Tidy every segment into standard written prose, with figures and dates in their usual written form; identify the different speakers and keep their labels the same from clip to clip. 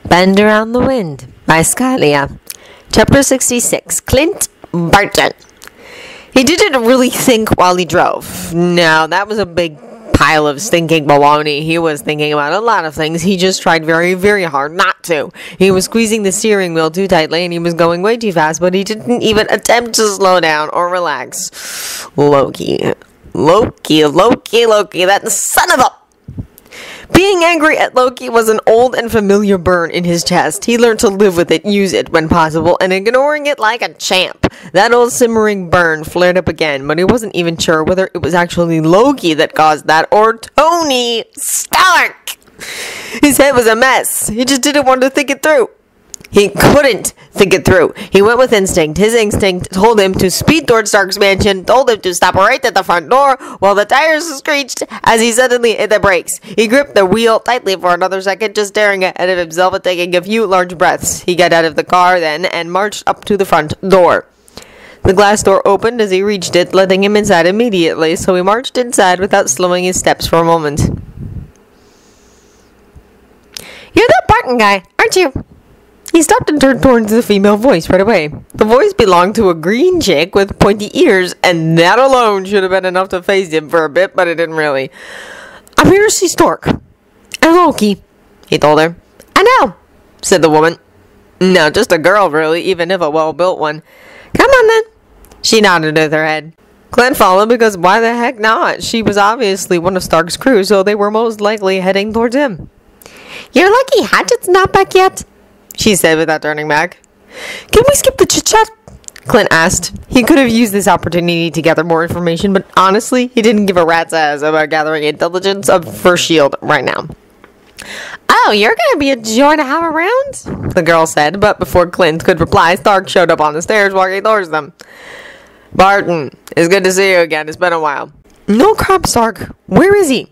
Speaker 1: Bend Around the Wind by Skylia. Chapter 66. Clint Barton. He didn't really think while he drove. No, that was a big pile of stinking baloney. He was thinking about a lot of things. He just tried very, very hard not to. He was squeezing the steering wheel too tightly and he was going way too fast, but he didn't even attempt to slow down or relax. Loki, that son of a... Being angry at Loki was an old and familiar burn in his chest. He learned to live with it, use it when possible, and ignoring it like a champ. That old simmering burn flared up again, but he wasn't even sure whether it was actually Loki that caused that or Tony Stark. His head was a mess. He just didn't want to think it through. He couldn't think it through. He went with instinct. His instinct told him to speed towards Stark's mansion, told him to stop right at the front door while the tires screeched as he suddenly hit the brakes. He gripped the wheel tightly for another second, just staring ahead of himself and taking a few large breaths. He got out of the car then and marched up to the front door. The glass door opened as he reached it, letting him inside immediately, so he marched inside without slowing his steps for a moment. "You're that Barton guy, aren't you?" He stopped and turned towards the female voice right away. The voice belonged to a green chick with pointy ears, and that alone should have been enough to faze him for a bit, but it didn't really. "I'm here to see Stark. And Loki," he told her. "I know," said the woman. "No, just a girl, really, even if a well-built one." "Come on, then." She nodded with her head. Clint followed because why the heck not? She was obviously one of Stark's crew, so they were most likely heading towards him. "You're lucky Hatchet's not back yet," she said without turning back. "Can we skip the chit-chat?" Clint asked. He could have used this opportunity to gather more information, but honestly, he didn't give a rat's ass about gathering intelligence for S.H.I.E.L.D. right now. "Oh, you're gonna be a joy to have around?" the girl said, but before Clint could reply, Stark showed up on the stairs walking towards them. "Barton, it's good to see you again. It's been a while." "No crap, Stark. Where is he?"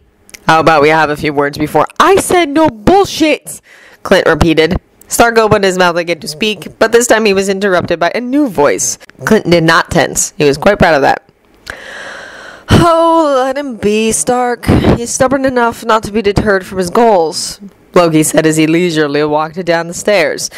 Speaker 1: "How about we have a few words before—" "I said no bullshit," Clint repeated. Stark opened his mouth again to speak, but this time he was interrupted by a new voice. Clint did not tense. He was quite proud of that. "Oh, let him be, Stark. He's stubborn enough not to be deterred from his goals," Loki said as he leisurely walked down the stairs.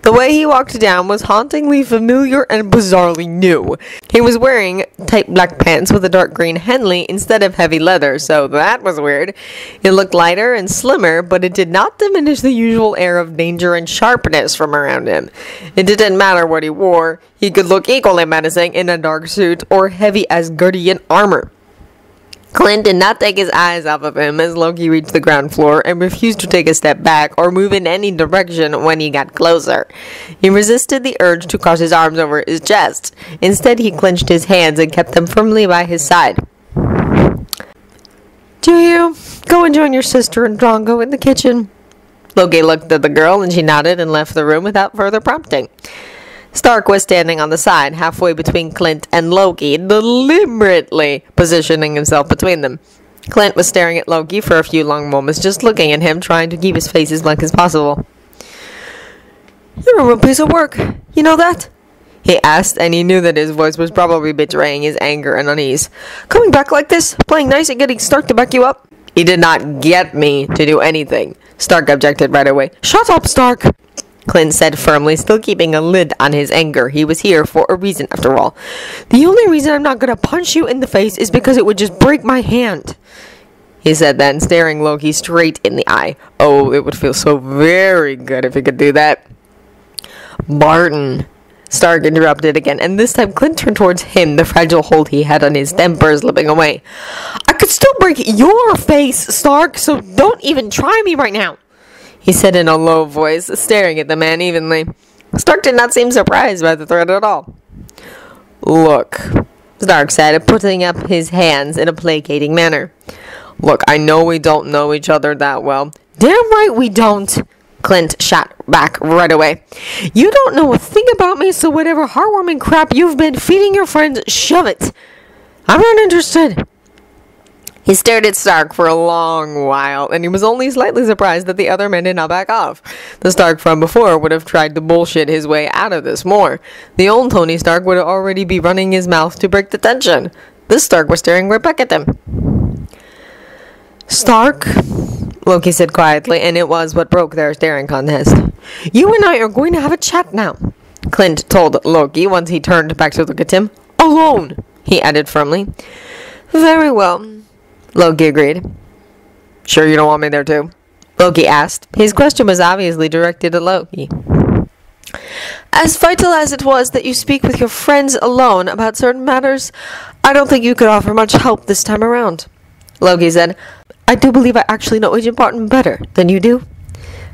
Speaker 1: The way he walked down was hauntingly familiar and bizarrely new. He was wearing tight black pants with a dark green Henley instead of heavy leather, so that was weird. It looked lighter and slimmer, but it did not diminish the usual air of danger and sharpness from around him. It didn't matter what he wore. He could look equally menacing in a dark suit or heavy Asgardian armor. Clint did not take his eyes off of him as Loki reached the ground floor and refused to take a step back or move in any direction when he got closer. He resisted the urge to cross his arms over his chest. Instead, he clenched his hands and kept them firmly by his side. "Do you? Go and join your sister and Drongo in the kitchen." Loki looked at the girl and she nodded and left the room without further prompting. Stark was standing on the side, halfway between Clint and Loki, deliberately positioning himself between them. Clint was staring at Loki for a few long moments, just looking at him, trying to keep his face as blank as possible. "You're a real piece of work. You know that?" he asked, and he knew that his voice was probably betraying his anger and unease. "Coming back like this, playing nice and getting Stark to back you up?" "He did not get me to do anything," Stark objected right away. "Shut up, Stark," Clint said firmly, still keeping a lid on his anger. He was here for a reason, after all. "The only reason I'm not going to punch you in the face is because it would just break my hand," he said then, staring Loki straight in the eye. Oh, it would feel so very good if he could do that. "Barton," Stark interrupted again, and this time Clint turned towards him, the fragile hold he had on his temper slipping away. "I could still break your face, Stark, so don't even try me right now," he said in a low voice, staring at the man evenly. Stark did not seem surprised by the threat at all. "Look," Stark said, putting up his hands in a placating manner. "Look, I know we don't know each other that well." "Damn right we don't," Clint shot back right away. "You don't know a thing about me, so whatever heartwarming crap you've been feeding your friends, shove it. I'm not interested." He stared at Stark for a long while, and he was only slightly surprised that the other men did not back off. The Stark from before would have tried to bullshit his way out of this more. The old Tony Stark would already be running his mouth to break the tension. This Stark was staring right back at them. "Stark, Loki said quietly, and it was what broke their staring contest. You and I are going to have a chat now, Clint told Loki once he turned back to look at him. Alone, he added firmly. Very well, Loki agreed. Sure you don't want me there too? Loki asked. His question was obviously directed at Loki. As vital as it was that you speak with your friends alone about certain matters, I don't think you could offer much help this time around, Loki said. I do believe I actually know Agent Barton better than you do.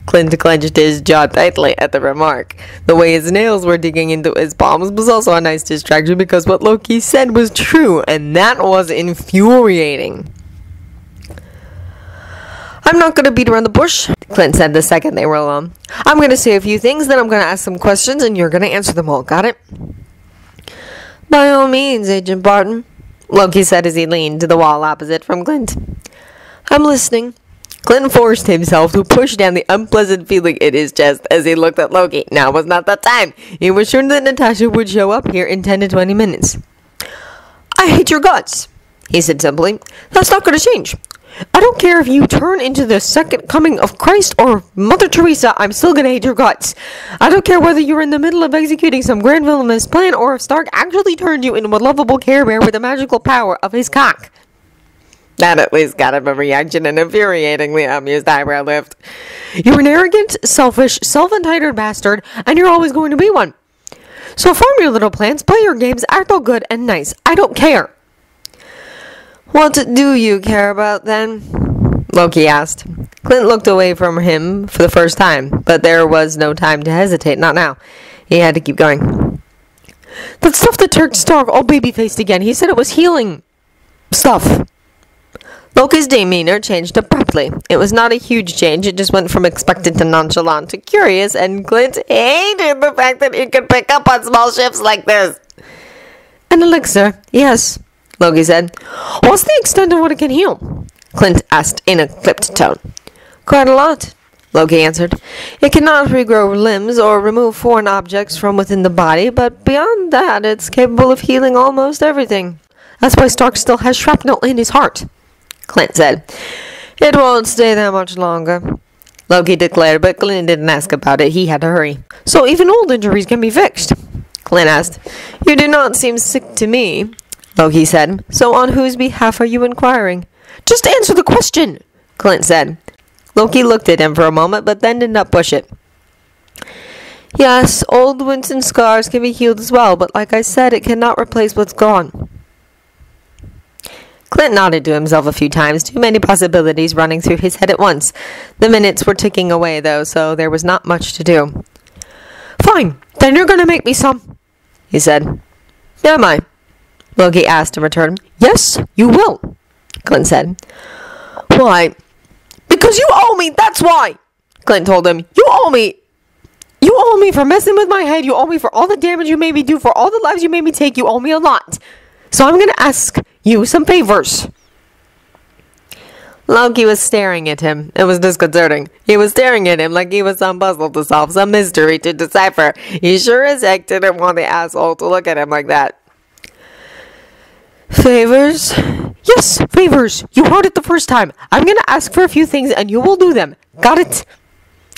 Speaker 1: Clint clenched his jaw tightly at the remark. The way his nails were digging into his palms was also a nice distraction because what Loki said was true, and that was infuriating. I'm not going to beat around the bush, Clint said the second they were alone. I'm going to say a few things, then I'm going to ask some questions, and you're going to answer them all. Got it? By all means, Agent Barton, Loki said as he leaned to the wall opposite from Clint. I'm listening. Clint forced himself to push down the unpleasant feeling in his chest as he looked at Loki. Now was not the time. He was sure that Natasha would show up here in 10 to 20 minutes. I hate your guts, he said simply. That's not going to change. I don't care if you turn into the second coming of Christ or Mother Teresa, I'm still gonna hate your guts. I don't care whether you're in the middle of executing some grand villainous plan or if Stark actually turned you into a lovable Care Bear with the magical power of his cock. That at least got him a reaction, an infuriatingly amused eyebrow lift. You're an arrogant, selfish, self-entitled bastard, and you're always going to be one. So form your little plans, play your games, act all good and nice. I don't care. What do you care about, then? Loki asked. Clint looked away from him for the first time, but there was no time to hesitate, not now. He had to keep going. That stuff that turned Stark all baby-faced again, he said it was healing stuff. Loki's demeanor changed abruptly. It was not a huge change, it just went from expectant to nonchalant to curious, and Clint hated the fact that he could pick up on small shifts like this. An elixir, yes, Loki said. What's the extent of what it can heal? Clint asked in a clipped tone. Quite a lot, Loki answered. It cannot regrow limbs or remove foreign objects from within the body, but beyond that, it's capable of healing almost everything. That's why Stark still has shrapnel in his heart, Clint said. It won't stay there much longer, Loki declared, but Clint didn't ask about it. He had to hurry. So even old injuries can be fixed, Clint asked. You do not seem sick to me, Loki said. So on whose behalf are you inquiring? Just answer the question, Clint said. Loki looked at him for a moment, but then did not push it. Yes, old wounds and scars can be healed as well, but like I said, it cannot replace what's gone. Clint nodded to himself a few times, too many possibilities running through his head at once. The minutes were ticking away, though, so there was not much to do. Fine, then you're going to make me some, he said. Am I? Loki asked in return. Yes, you will, Clint said. Why? Because you owe me, that's why, Clint told him. You owe me. You owe me for messing with my head. You owe me for all the damage you made me do, for all the lives you made me take. You owe me a lot. So I'm going to ask you some favors. Loki was staring at him. It was disconcerting. He was staring at him like he was some puzzle to solve, some mystery to decipher. He sure as heck didn't want the asshole to look at him like that. Favors? Yes, favors. You heard it the first time. I'm going to ask for a few things and you will do them. Got it?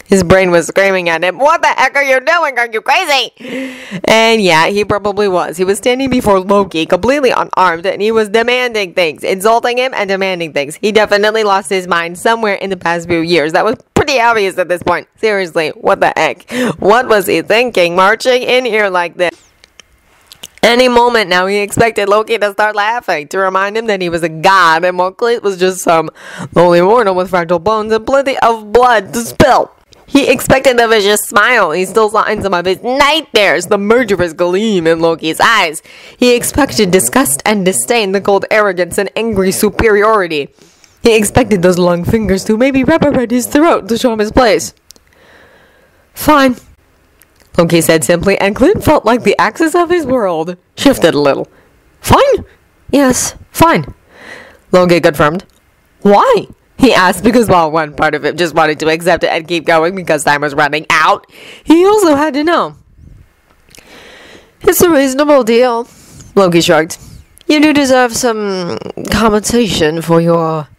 Speaker 1: His brain was screaming at him. What the heck are you doing? Are you crazy? And yeah, he probably was. He was standing before Loki, completely unarmed, and he was demanding things, insulting him and demanding things. He definitely lost his mind somewhere in the past few years. That was pretty obvious at this point. Seriously, what the heck? What was he thinking, marching in here like this? Any moment now, he expected Loki to start laughing, to remind him that he was a god, and while Clint was just some lowly mortal with fragile bones and plenty of blood to spill. He expected a vicious smile. He still saw in some of his nightmares the murderous gleam in Loki's eyes. He expected disgust and disdain, the cold arrogance and angry superiority. He expected those long fingers to maybe wrap around his throat to show him his place. Fine, Loki said simply, and Clint felt like the axis of his world shifted a little. Fine? Yes, fine, Loki confirmed. Why? He asked, because while one part of him just wanted to accept it and keep going because time was running out, he also had to know. It's a reasonable deal, Loki shrugged. You do deserve some compensation for your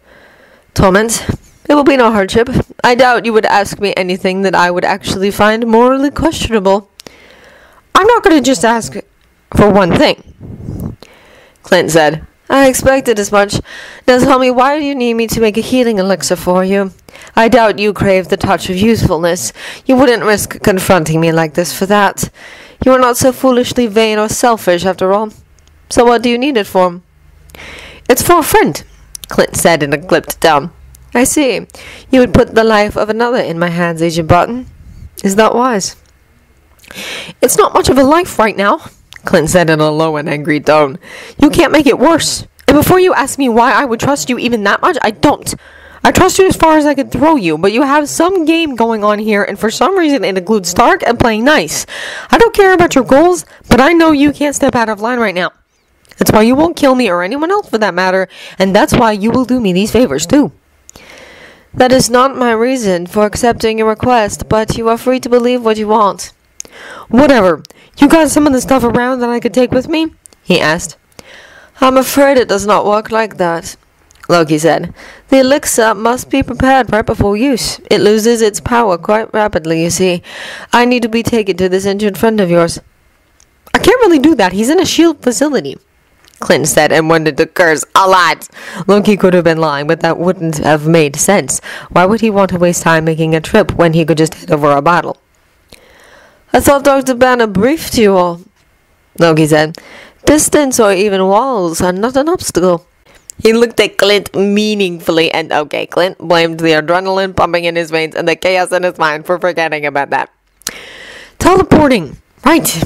Speaker 1: torment. It will be no hardship. I doubt you would ask me anything that I would actually find morally questionable. I'm not going to just ask for one thing, Clint said. I expected as much. Now tell me, why do you need me to make a healing elixir for you? I doubt you crave the touch of usefulness. You wouldn't risk confronting me like this for that. You are not so foolishly vain or selfish, after all. So what do you need it for? It's for a friend, Clint said in a clipped tone. I see. You would put the life of another in my hands, Agent Barton. Is that wise? It's not much of a life right now, Clint said in a low and angry tone. You can't make it worse. And before you ask me why I would trust you even that much, I don't. I trust you as far as I could throw you, but you have some game going on here, and for some reason it includes Stark and playing nice. I don't care about your goals, but I know you can't step out of line right now. That's why you won't kill me or anyone else for that matter, and that's why you will do me these favors too. That is not my reason for accepting your request, but you are free to believe what you want. Whatever. You got some of the stuff around that I could take with me? He asked. I'm afraid it does not work like that, Loki said. The elixir must be prepared right before use. It loses its power quite rapidly, you see. I need to be taken to this injured friend of yours. I can't really do that. He's in a shield facility, Clint said, and wanted to curse a lot. Loki could have been lying, but that wouldn't have made sense. Why would he want to waste time making a trip when he could just head over a bottle? I thought Dr. Banner briefed you all, Loki said. Distance or even walls are not an obstacle. He looked at Clint meaningfully, and okay, Clint blamed the adrenaline pumping in his veins and the chaos in his mind for forgetting about that. Teleporting, right,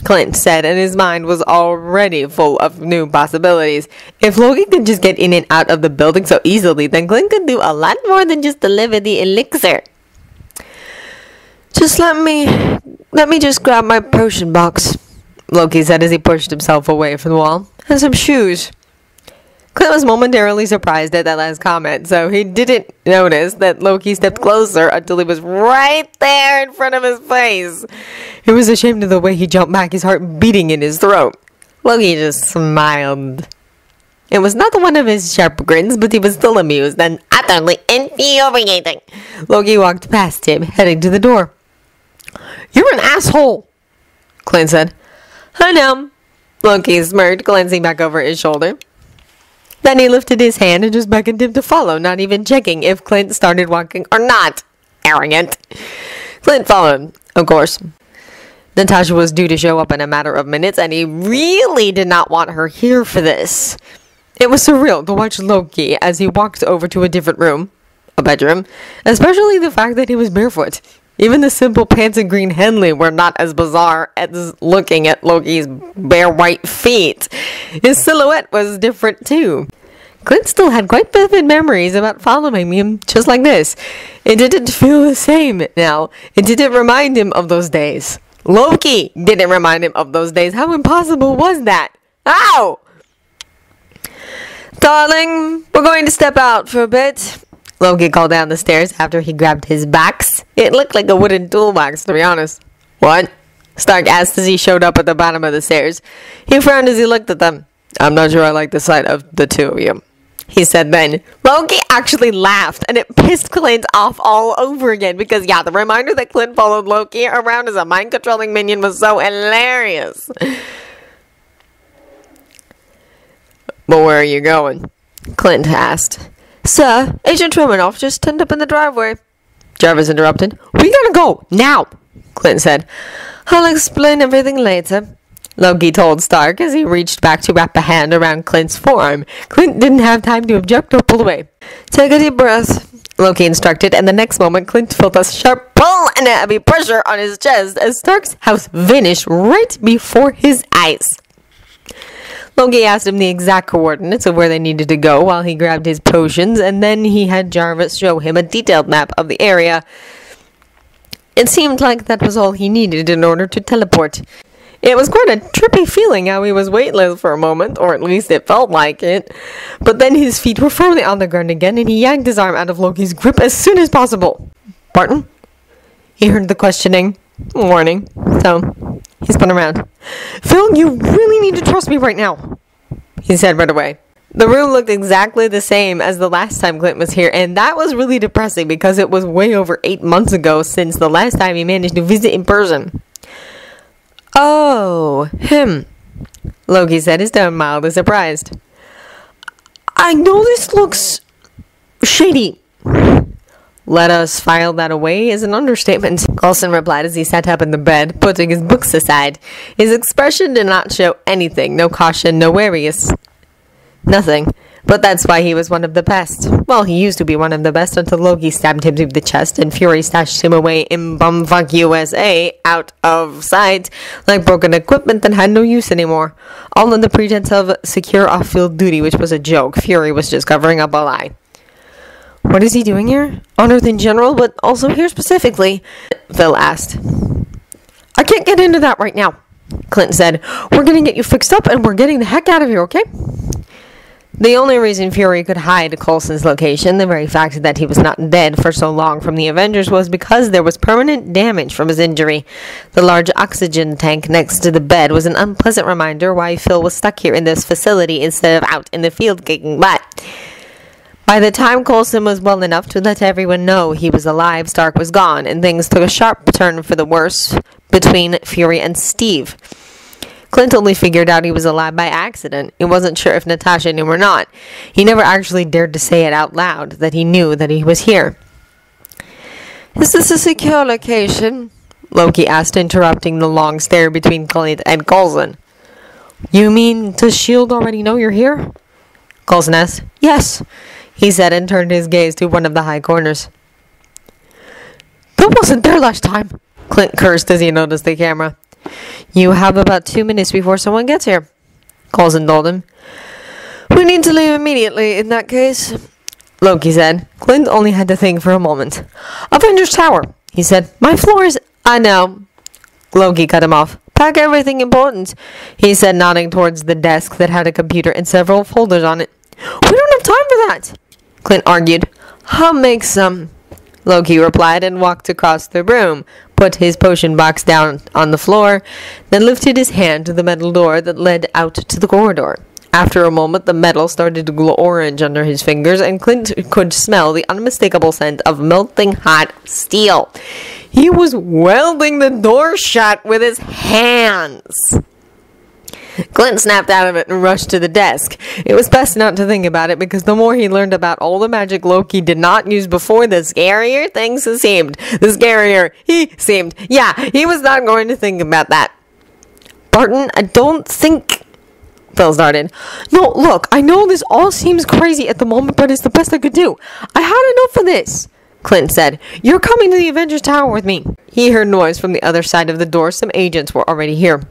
Speaker 1: Clint said, and his mind was already full of new possibilities. If Loki could just get in and out of the building so easily, then Clint could do a lot more than just deliver the elixir. Just let me just grab my potion box, Loki said as he pushed himself away from the wall, and some shoes. Clint was momentarily surprised at that last comment, so he didn't notice that Loki stepped closer until he was right there in front of his face. He was ashamed of the way he jumped back, his heart beating in his throat. Loki just smiled. It was not one of his sharp grins, but he was still amused and utterly infuriating. Loki walked past him, heading to the door. You're an asshole, Clint said. I know, Loki smirked, glancing back over his shoulder. Then he lifted his hand and just beckoned him to follow, not even checking if Clint started walking or not. Arrogant. Clint followed, of course. Natasha was due to show up in a matter of minutes, and he really did not want her here for this. It was surreal to watch Loki as he walked over to a different room, a bedroom, especially the fact that he was barefoot. Even the simple pants and green Henley were not as bizarre as looking at Loki's bare white feet. His silhouette was different too. Clint still had quite vivid memories about following him just like this. It didn't feel the same now. It didn't remind him of those days. Loki didn't remind him of those days. How impossible was that? Ow! Darling, we're going to step out for a bit, Loki called down the stairs after he grabbed his box. It looked like a wooden toolbox, to be honest. What? Stark asked as he showed up at the bottom of the stairs. He frowned as he looked at them. I'm not sure I like the sight of the two of you, he said then. Loki actually laughed, and it pissed Clint off all over again because, yeah, the reminder that Clint followed Loki around as a mind-controlling minion was so hilarious. But where are you going? Clint asked. Sir, Agent Romanoff just turned up in the driveway. Jarvis interrupted. We gotta go, now, Clint said. I'll explain everything later, Loki told Stark as he reached back to wrap a hand around Clint's forearm. Clint didn't have time to object or pull away. Take a deep breath, Loki instructed, and the next moment Clint felt a sharp pull and a heavy pressure on his chest as Stark's house vanished right before his eyes. Loki asked him the exact coordinates of where they needed to go while he grabbed his potions, and then he had Jarvis show him a detailed map of the area. It seemed like that was all he needed in order to teleport. It was quite a trippy feeling how he was weightless for a moment, or at least it felt like it. But then his feet were firmly on the ground again, and he yanked his arm out of Loki's grip as soon as possible. Barton? He heard the questioning. Warning. So, he spun around. Phil, you really need to trust me right now, he said right away. The room looked exactly the same as the last time Clint was here, and that was really depressing because it was way over 8 months ago since the last time he managed to visit in person. Oh, him, Loki said, his tone mildly surprised. I know this looks shady. Let us file that away is an understatement, Coulson replied as he sat up in the bed, putting his books aside. His expression did not show anything, no caution, no wariness. Nothing. But that's why he was one of the best. Well, he used to be one of the best until Loki stabbed him through the chest and Fury stashed him away in bumfuck USA, out of sight, like broken equipment that had no use anymore. All on the pretense of secure off-field duty, which was a joke. Fury was just covering up a lie. What is he doing here? On Earth in general, but also here specifically? Phil asked. I can't get into that right now, Clint said. We're gonna get you fixed up and we're getting the heck out of here, okay? The only reason Fury could hide Coulson's location, the very fact that he was not dead for so long from the Avengers, was because there was permanent damage from his injury. The large oxygen tank next to the bed was an unpleasant reminder why Phil was stuck here in this facility instead of out in the field kicking butt. By the time Coulson was well enough to let everyone know he was alive, Stark was gone, and things took a sharp turn for the worse between Fury and Steve. Clint only figured out he was alive by accident. He wasn't sure if Natasha knew or not. He never actually dared to say it out loud, that he knew that he was here. Is this a secure location? Loki asked, interrupting the long stare between Clint and Coulson. You mean, does S.H.I.E.L.D. already know you're here? Coulson asked. Yes, he said, and turned his gaze to one of the high corners. That wasn't there last time, Clint cursed as he noticed the camera. You have about 2 minutes before someone gets here, Coulson told him. We need to leave immediately, in that case, Loki said. Clint only had to think for a moment. Avengers Tower, he said. My floor is... I know. Loki cut him off. Pack everything important, he said, nodding towards the desk that had a computer and several folders on it. We don't have time for that, Clint argued. I'll make some, Loki replied and walked across the room, put his potion box down on the floor, then lifted his hand to the metal door that led out to the corridor. After a moment, the metal started to glow orange under his fingers, and Clint could smell the unmistakable scent of melting hot steel. He was welding the door shut with his hands. Clint snapped out of it and rushed to the desk. It was best not to think about it, because the more he learned about all the magic Loki did not use before, the scarier things seemed. The scarier he seemed. Yeah, he was not going to think about that. Barton, I don't think... Phil started. No, look, I know this all seems crazy at the moment, but it's the best I could do. I had enough of this, Clint said. You're coming to the Avengers Tower with me. He heard noise from the other side of the door. Some agents were already here.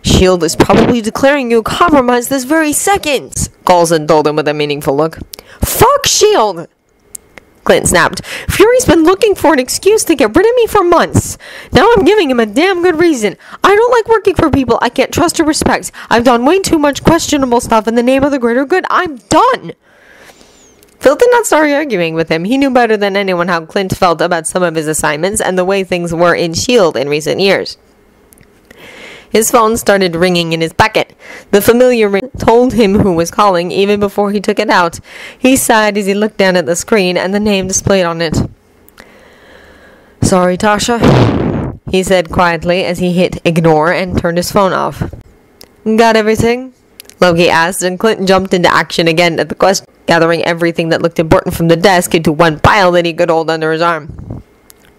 Speaker 1: S.H.I.E.L.D. is probably declaring you compromised this very second, Coulson told him with a meaningful look. Fuck S.H.I.E.L.D., Clint snapped. Fury's been looking for an excuse to get rid of me for months. Now I'm giving him a damn good reason. I don't like working for people I can't trust or respect. I've done way too much questionable stuff in the name of the greater good. I'm done. Phil did not start arguing with him. He knew better than anyone how Clint felt about some of his assignments and the way things were in S.H.I.E.L.D. in recent years. His phone started ringing in his pocket. The familiar ring told him who was calling even before he took it out. He sighed as he looked down at the screen and the name displayed on it. Sorry, Tasha, he said quietly as he hit ignore and turned his phone off. Got everything? Loki asked, and Clint jumped into action again at the question, gathering everything that looked important from the desk into one pile that he could hold under his arm.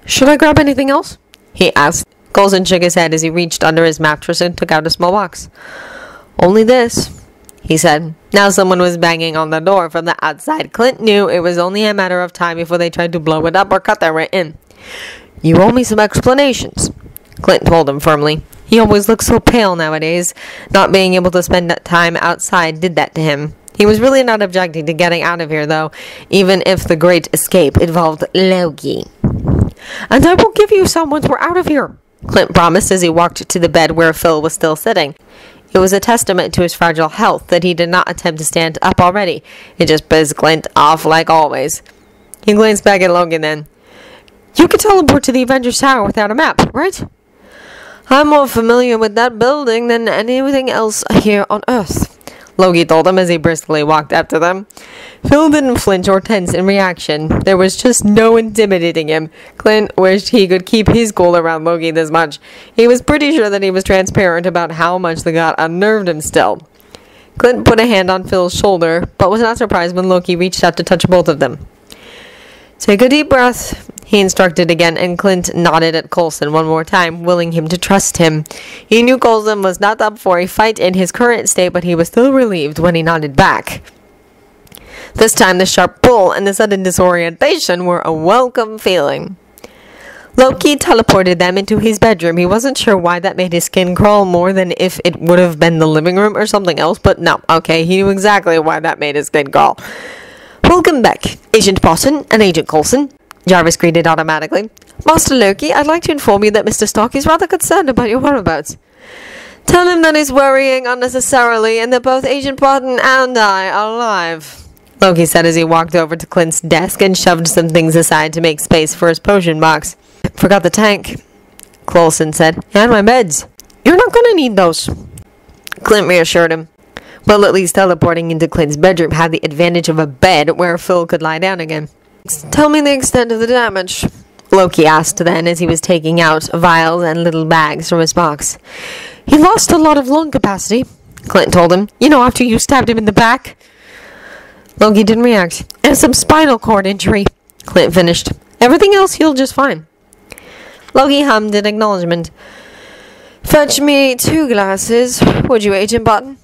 Speaker 1: Should I grab anything else? He asked. Coulson shook his head as he reached under his mattress and took out a small box. Only this, he said. Now someone was banging on the door from the outside. Clint knew it was only a matter of time before they tried to blow it up or cut their way in. You owe me some explanations, Clint told him firmly. He always looked so pale nowadays. Not being able to spend that time outside did that to him. He was really not objecting to getting out of here, though, even if the great escape involved Loki. And I will give you some once we're out of here, Clint promised as he walked to the bed where Phil was still sitting. It was a testament to his fragile health that he did not attempt to stand up already. It just pissed Clint off like always. He glanced back at Logan then. You could teleport to the Avengers Tower without a map, right? I'm more familiar with that building than anything else here on Earth, Loki told him as he briskly walked up to them. Phil didn't flinch or tense in reaction. There was just no intimidating him. Clint wished he could keep his cool around Loki this much. He was pretty sure that he was transparent about how much the god unnerved him still. Clint put a hand on Phil's shoulder, but was not surprised when Loki reached out to touch both of them. "Take a deep breath," he instructed again, and Clint nodded at Coulson one more time, willing him to trust him. He knew Coulson was not up for a fight in his current state, but he was still relieved when he nodded back. This time the sharp pull and the sudden disorientation were a welcome feeling. Loki teleported them into his bedroom. He wasn't sure why that made his skin crawl more than if it would have been the living room or something else, but no, okay, he knew exactly why that made his skin crawl. "Welcome back, Agent Barton and Agent Coulson," Jarvis greeted automatically. "Master Loki, I'd like to inform you that Mr. Stark is rather concerned about your whereabouts. Tell him that he's worrying unnecessarily and that both Agent Barton and I are alive," Loki said as he walked over to Clint's desk and shoved some things aside to make space for his potion box. "Forgot the tank," Coulson said, "and my meds." "You're not gonna need those," Clint reassured him. Well, at least teleporting into Clint's bedroom had the advantage of a bed where Phil could lie down again. "Tell me the extent of the damage," Loki asked then as he was taking out vials and little bags from his box. "He lost a lot of lung capacity," Clint told him. "You know, after you stabbed him in the back." Loki didn't react. "And some spinal cord injury," Clint finished. "Everything else healed just fine." Loki hummed in acknowledgement. "Fetch me 2 glasses, would you, Agent Barton?"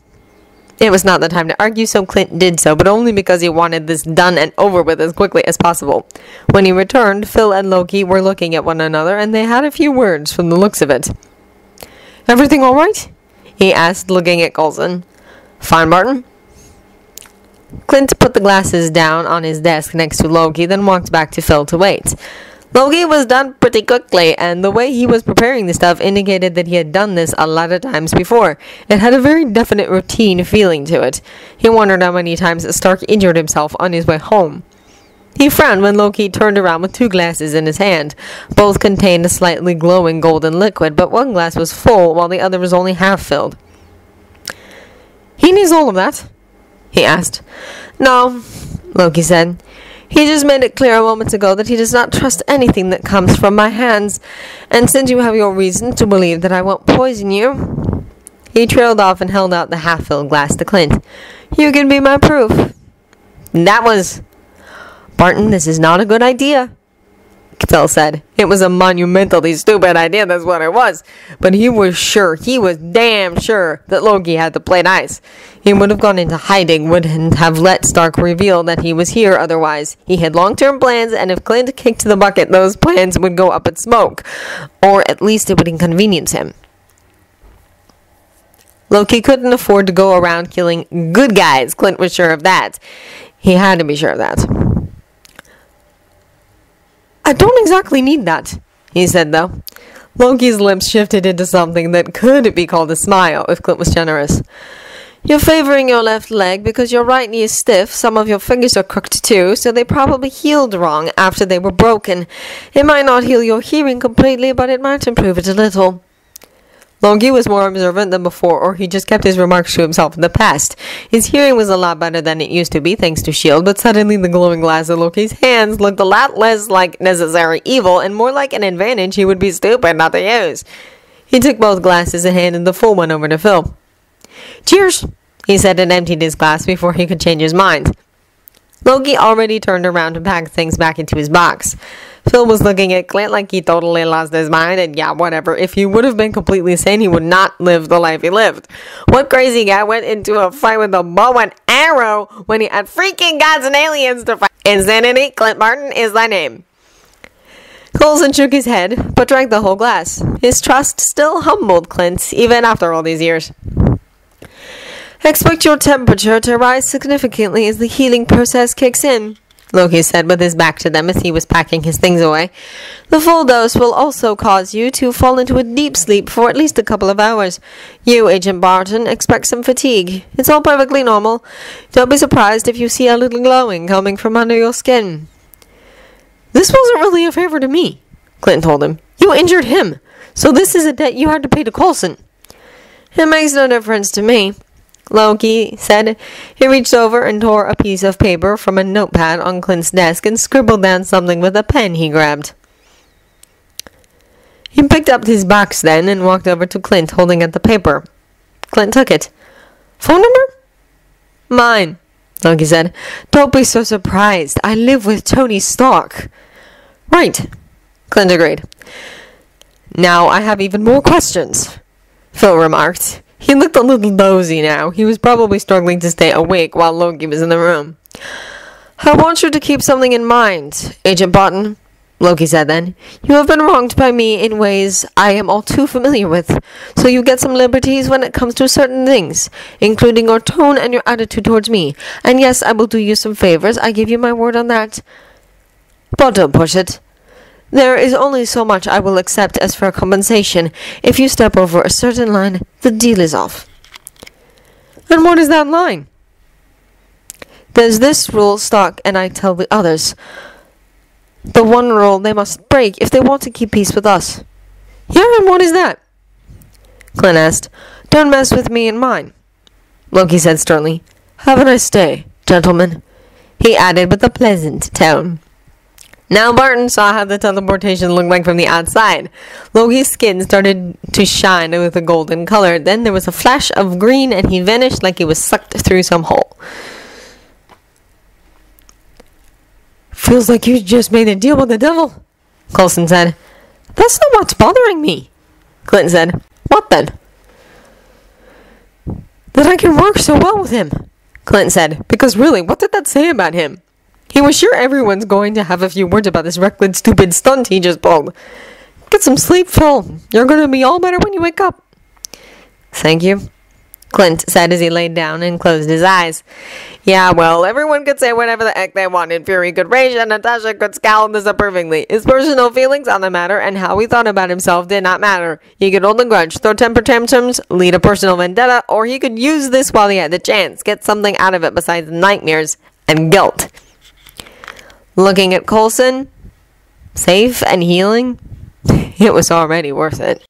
Speaker 1: It was not the time to argue, so Clint did so, but only because he wanted this done and over with as quickly as possible. When he returned, Phil and Loki were looking at one another, and they had a few words from the looks of it. "Everything all right?" he asked, looking at Coulson. "Fine, Barton." Clint put the glasses down on his desk next to Loki, then walked back to Phil to wait. Loki was done pretty quickly, and the way he was preparing the stuff indicated that he had done this a lot of times before. It had a very definite routine feeling to it. He wondered how many times Stark injured himself on his way home. He frowned when Loki turned around with 2 glasses in his hand. Both contained a slightly glowing golden liquid, but one glass was full while the other was only half filled. "He needs all of that?" he asked. "No," Loki said. "He just made it clear a moment ago that he does not trust anything that comes from my hands. And since you have your reason to believe that I won't poison you..." He trailed off and held out the half-filled glass to Clint. "You can be my proof." That was... "Barton, this is not a good idea," Phil said. It was a monumentally stupid idea, that's what it was. But he was damn sure, that Loki had to play nice. He would have gone into hiding, wouldn't have let Stark reveal that he was here otherwise. He had long-term plans, and if Clint kicked the bucket, those plans would go up in smoke. Or at least it would inconvenience him. Loki couldn't afford to go around killing good guys. Clint was sure of that. He had to be sure of that. "I don't exactly need that," he said, though. Loki's lips shifted into something that could be called a smile, if Clint was generous. "You're favoring your left leg because your right knee is stiff. Some of your fingers are crooked too, so they probably healed wrong after they were broken. It might not heal your hearing completely, but it might improve it a little." Loki was more observant than before, or he just kept his remarks to himself in the past. His hearing was a lot better than it used to be, thanks to S.H.I.E.L.D., but suddenly the glowing glass in Loki's hands looked a lot less like necessary evil and more like an advantage he would be stupid not to use. He took both glasses and handed the full one over to Phil. "Cheers," he said, and emptied his glass before he could change his mind. Loki already turned around to pack things back into his box. Phil was looking at Clint like he totally lost his mind, and yeah, whatever. If he would have been completely sane, he would not live the life he lived. What crazy guy went into a fight with a bow and arrow when he had freaking gods and aliens to fight? Insanity, Clint Barton is thy name. Coulson shook his head, but drank the whole glass. His trust still humbled Clint, even after all these years. "Expect your temperature to rise significantly as the healing process kicks in," Loki said with his back to them as he was packing his things away. "The full dose will also cause you to fall into a deep sleep for at least a couple of hours. You, Agent Barton, expect some fatigue. It's all perfectly normal. Don't be surprised if you see a little glowing coming from under your skin." "This wasn't really a favor to me," Clint told him. "You injured him, so this is a debt you had to pay to Coulson." "It makes no difference to me," Loki said. He reached over and tore a piece of paper from a notepad on Clint's desk and scribbled down something with a pen he grabbed. He picked up his box then and walked over to Clint, holding out the paper. Clint took it. Phone number? Mine, Loki said. Don't be so surprised. I live with Tony Stark. Right, Clint agreed. Now I have even more questions, Phil remarked. He looked a little dozy now. He was probably struggling to stay awake while Loki was in the room. I want you to keep something in mind, Agent Barton, Loki said then. You have been wronged by me in ways I am all too familiar with, so you get some liberties when it comes to certain things, including your tone and your attitude towards me. And yes, I will do you some favors, I give you my word on that. But don't push it. There is only so much I will accept as fair compensation. If you step over a certain line, the deal is off. And what is that line? There's this rule, Stark, and I tell the others. The one rule they must break if they want to keep peace with us. Yeah, and what is that? Clint asked. Don't mess with me and mine, Loki said sternly. Have a nice day, gentlemen, he added with a pleasant tone. Now Barton saw how the teleportation looked like from the outside. Loki's skin started to shine with a golden color. Then there was a flash of green and he vanished like he was sucked through some hole. Feels like you just made a deal with the devil, Coulson said. That's not what's bothering me, Clint said. What then? That I can work so well with him, Clint said. Because really, what did that say about him? He was sure everyone's going to have a few words about this reckless, stupid stunt he just pulled. Get some sleep, Phil. You're going to be all better when you wake up. Thank you, Clint said as he laid down and closed his eyes. Yeah, well, everyone could say whatever the heck they wanted. Fury could rage and Natasha could scowl disapprovingly. His personal feelings on the matter and how he thought about himself did not matter. He could hold a grudge, throw temper tantrums, lead a personal vendetta, or he could use this while he had the chance, get something out of it besides nightmares and guilt. Looking at Coulson, safe and healing, it was already worth it.